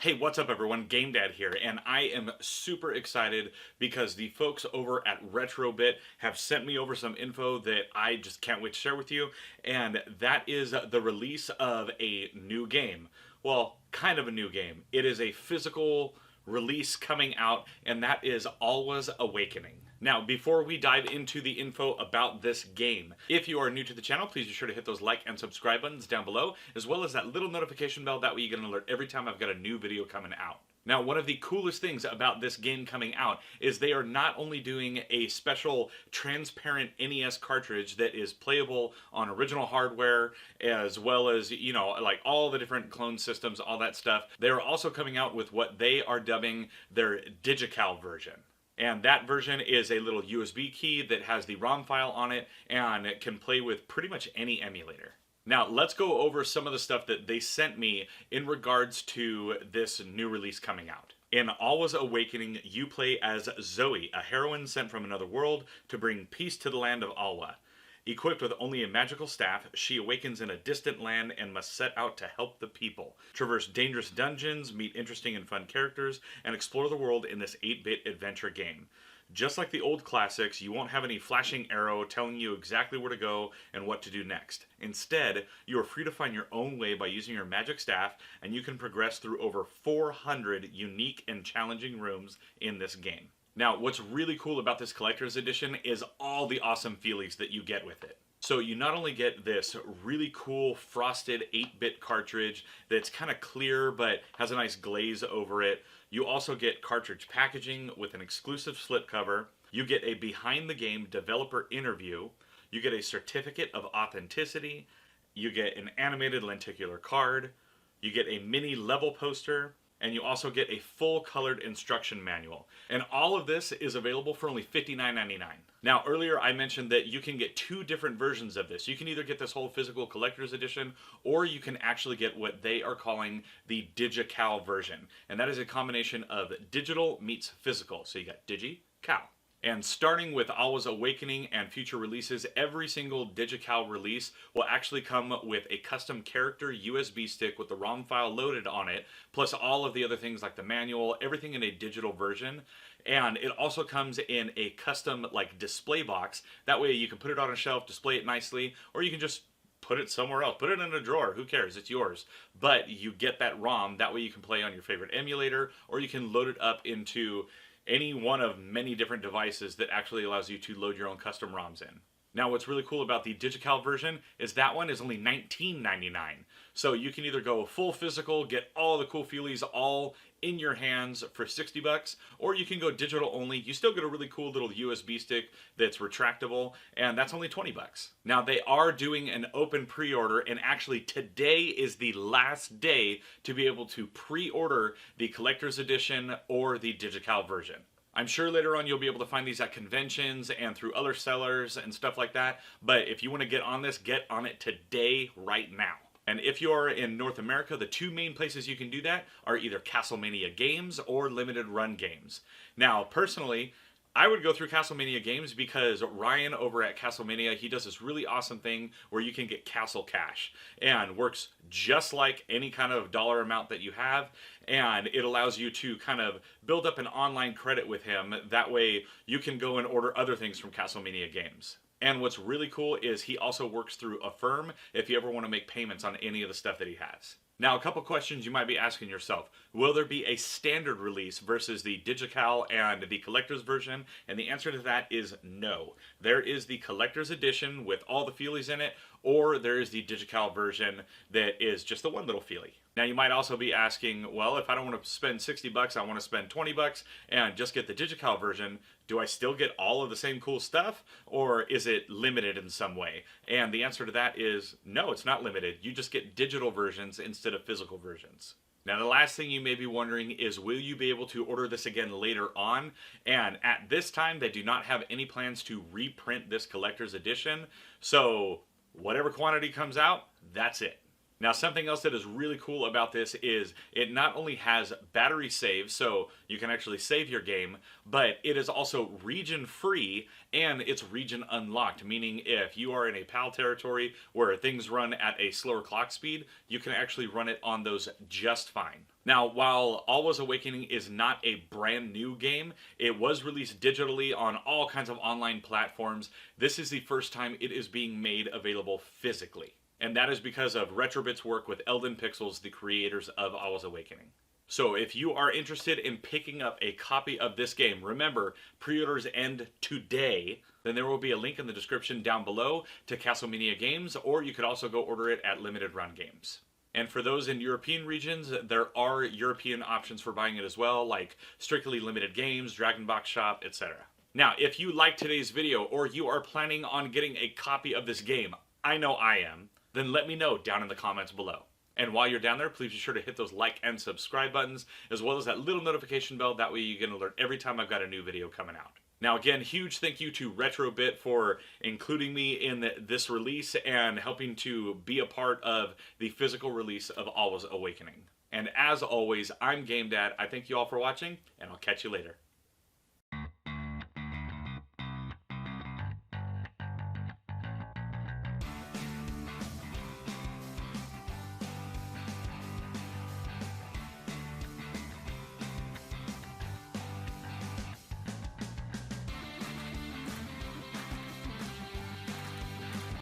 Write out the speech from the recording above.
Hey, what's up everyone? GameDad here, and I am super excited because the folks over at Retro-Bit have sent me over some info that I just can't wait to share with you, and that is the release of a new game. Well, kind of a new game. It is a physical release coming out, and that is Alwa's Awakening. Now, before we dive into the info about this game, if you are new to the channel, please be sure to hit those like and subscribe buttons down below, as well as that little notification bell. That way you get an alert every time I've got a new video coming out. Now, one of the coolest things about this game coming out is they are not only doing a special transparent NES cartridge that is playable on original hardware, as well as, you know, like all the different clone systems, all that stuff. They're also coming out with what they are dubbing their Digital version. And that version is a little USB key that has the ROM file on it, and it can play with pretty much any emulator. Now, let's go over some of the stuff that they sent me in regards to this new release coming out. In Alwa's Awakening, you play as Zoe, a heroine sent from another world to bring peace to the land of Alwa. Equipped with only a magical staff, she awakens in a distant land and must set out to help the people, traverse dangerous dungeons, meet interesting and fun characters, and explore the world in this 8-bit adventure game. Just like the old classics, you won't have any flashing arrow telling you exactly where to go and what to do next. Instead, you are free to find your own way by using your magic staff, and you can progress through over 400 unique and challenging rooms in this game. Now, what's really cool about this collector's edition is all the awesome feelies that you get with it. So you not only get this really cool frosted 8-bit cartridge that's kind of clear but has a nice glaze over it. You also get cartridge packaging with an exclusive slipcover. You get a behind the game developer interview. You get a certificate of authenticity. You get an animated lenticular card. You get a mini level poster. And you also get a full colored instruction manual. And all of this is available for only $59.99. Now, earlier I mentioned that you can get two different versions of this. You can either get this whole physical collector's edition, or you can actually get what they are calling the Digital version. And that is a combination of digital meets physical. So you got Digi-Cal. And starting with Alwa's Awakening and future releases, every single Digital release will actually come with a custom character USB stick with the ROM file loaded on it, plus all of the other things like the manual, everything in a digital version. And it also comes in a custom like display box. That way you can put it on a shelf, display it nicely, or you can just put it somewhere else. Put it in a drawer. Who cares? It's yours. But you get that ROM. That way you can play on your favorite emulator, or you can load it up into any one of many different devices that actually allows you to load your own custom ROMs in. Now, what's really cool about the Digital version is that one is only $19.99. So you can either go full physical, get all the cool feelies all in your hands for $60, or you can go digital only. You still get a really cool little USB stick that's retractable, and that's only $20. Now, they are doing an open pre-order, and actually today is the last day to be able to pre-order the collector's edition or the Digital version. I'm sure later on you'll be able to find these at conventions and through other sellers and stuff like that, but if you want to get on this, get on it today, right now. And if you're in North America, the two main places you can do that are either Castlemania Games or Limited Run Games. Now, personally, I would go through Castlemania Games because Ryan over at Castlemania, he does this really awesome thing where you can get Castle Cash, and works just like any kind of dollar amount that you have, and it allows you to kind of build up an online credit with him. That way you can go and order other things from Castlemania Games. And what's really cool is he also works through Affirm if you ever want to make payments on any of the stuff that he has. Now, a couple questions you might be asking yourself. Will there be a standard release versus the Digital and the collector's version? And the answer to that is no. There is the collector's edition with all the feelies in it, or there is the Digital version that is just the one little feelie. Now, you might also be asking, well, if I don't want to spend $60, I want to spend $20 and just get the Digital version, do I still get all of the same cool stuff, or is it limited in some way? And the answer to that is no, it's not limited. You just get digital versions instead of physical versions. Now, the last thing you may be wondering is, will you be able to order this again later on? And at this time, they do not have any plans to reprint this collector's edition. So whatever quantity comes out, that's it. Now, something else that is really cool about this is it not only has battery save, so you can actually save your game, but it is also region free and it's region unlocked, meaning if you are in a PAL territory where things run at a slower clock speed, you can actually run it on those just fine. Now, while Alwa's Awakening is not a brand new game, it was released digitally on all kinds of online platforms. This is the first time it is being made available physically. And that is because of Retro-Bit's work with Elden Pixels, the creators of Alwa's Awakening. So if you are interested in picking up a copy of this game, remember, pre-orders end today, then there will be a link in the description down below to Castlemania Games, or you could also go order it at Limited Run Games. And for those in European regions, there are European options for buying it as well, like Strictly Limited Games, Dragon Box Shop, etc. Now, if you liked today's video, or you are planning on getting a copy of this game, I know I am, then let me know down in the comments below. And while you're down there, please be sure to hit those like and subscribe buttons, as well as that little notification bell. That way you get an alert every time I've got a new video coming out. Now again, huge thank you to Retro-Bit for including me in this release and helping to be a part of the physical release of Alwa's Awakening. And as always, I'm GameDad. I thank you all for watching, and I'll catch you later.